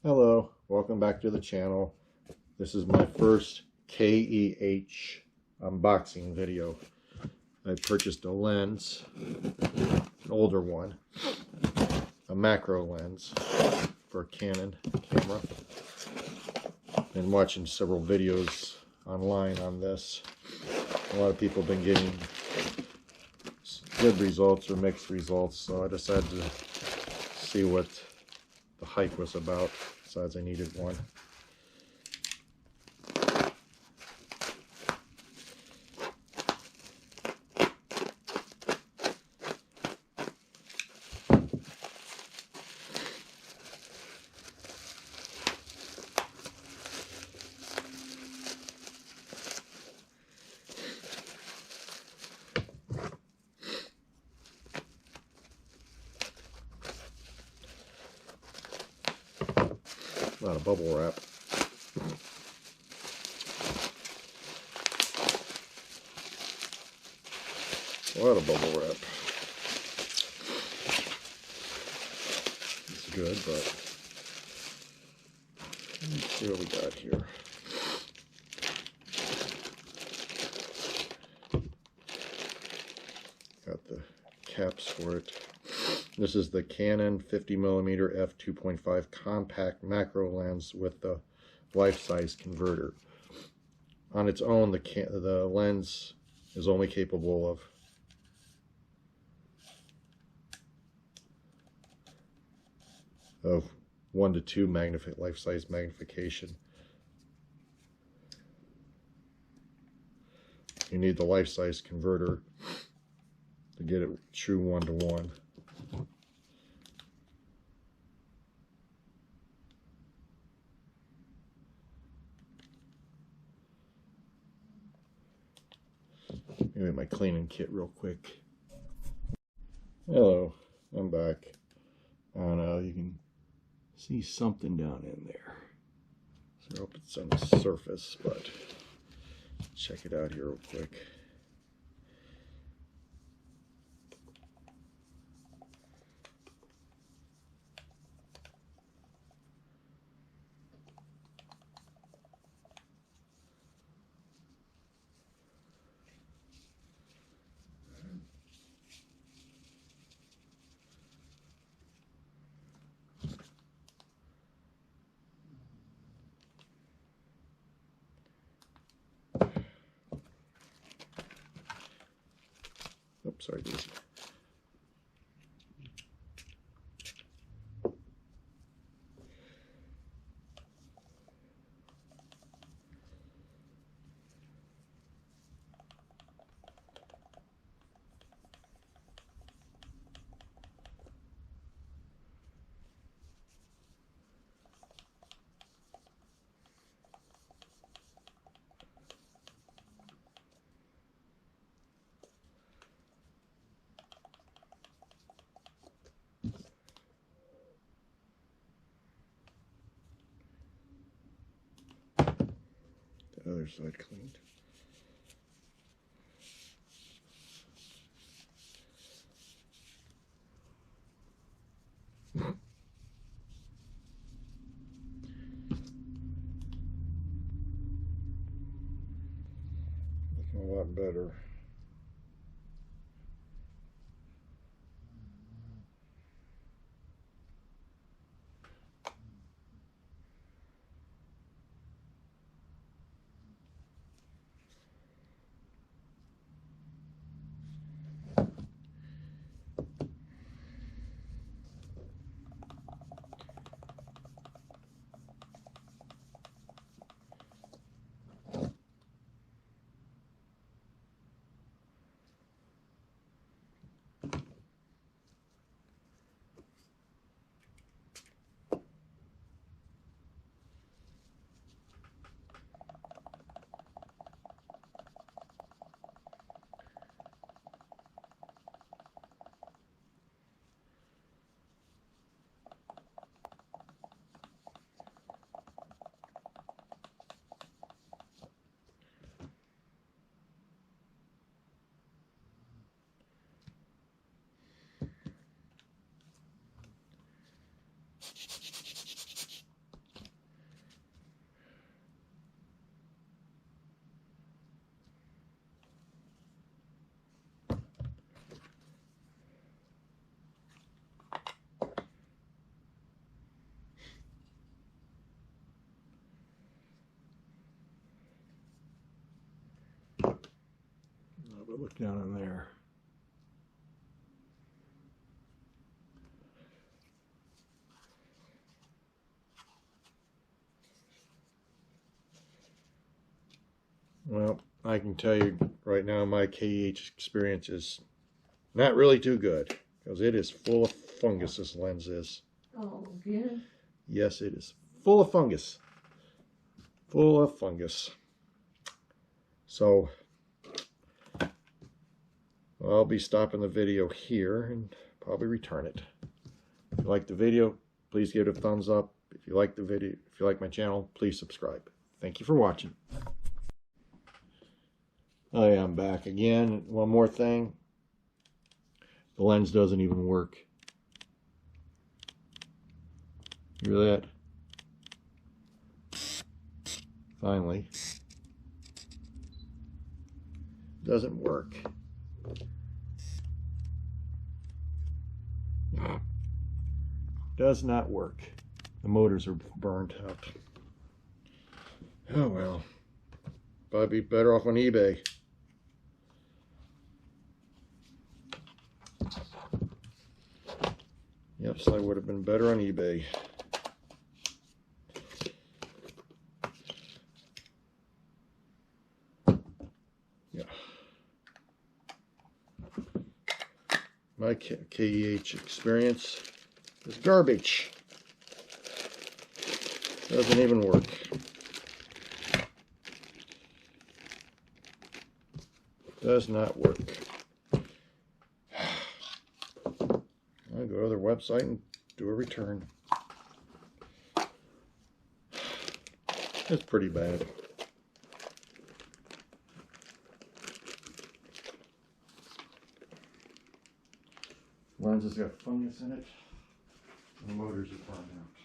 Hello, welcome back to the channel. This is my first KEH unboxing video. I purchased a lens, an older one, a macro lens for a Canon camera. Been watching several videos online on this. A lot of people have been getting good results or mixed results, so I decided to see what the hype was about. Besides, I needed one. A lot of bubble wrap. A lot of bubble wrap. It's good, but let's see what we got here. Got the caps for it. This is the Canon 50mm f2.5 compact macro lens with the life-size converter. On its own, the lens is only capable of 1 to 2 life-size magnification. You need the life-size converter to get it true 1-to-1. Maybe my cleaning kit real quick. Hello, I'm back. I don't know, you can see something down in there. So I hope it's on the surface, but check it out here real quick. Oops, sorry, Daisy. The other side cleaned. Looking a lot better. but look down in there. Well, I can tell you right now my KEH experience is not really too good because it is full of fungus, this lens is. Oh, again? Yes, it is full of fungus. Full of fungus. So, I'll be stopping the video here and probably return it. If you like the video, please give it a thumbs up. If you like the video, if you like my channel, please subscribe. Thank you for watching. Oh yeah, I'm back again. One more thing. The lens doesn't even work. You hear that? Finally. Doesn't work. Does not work. The motors are burned out. Oh well. Probably be better off on eBay. Yep, so I would have been better on eBay. Yeah. My KEH experience is garbage. Doesn't even work. Does not work. I'll go to their website and do a return. It's pretty bad. Lens has got fungus in it, and the motors are burned out.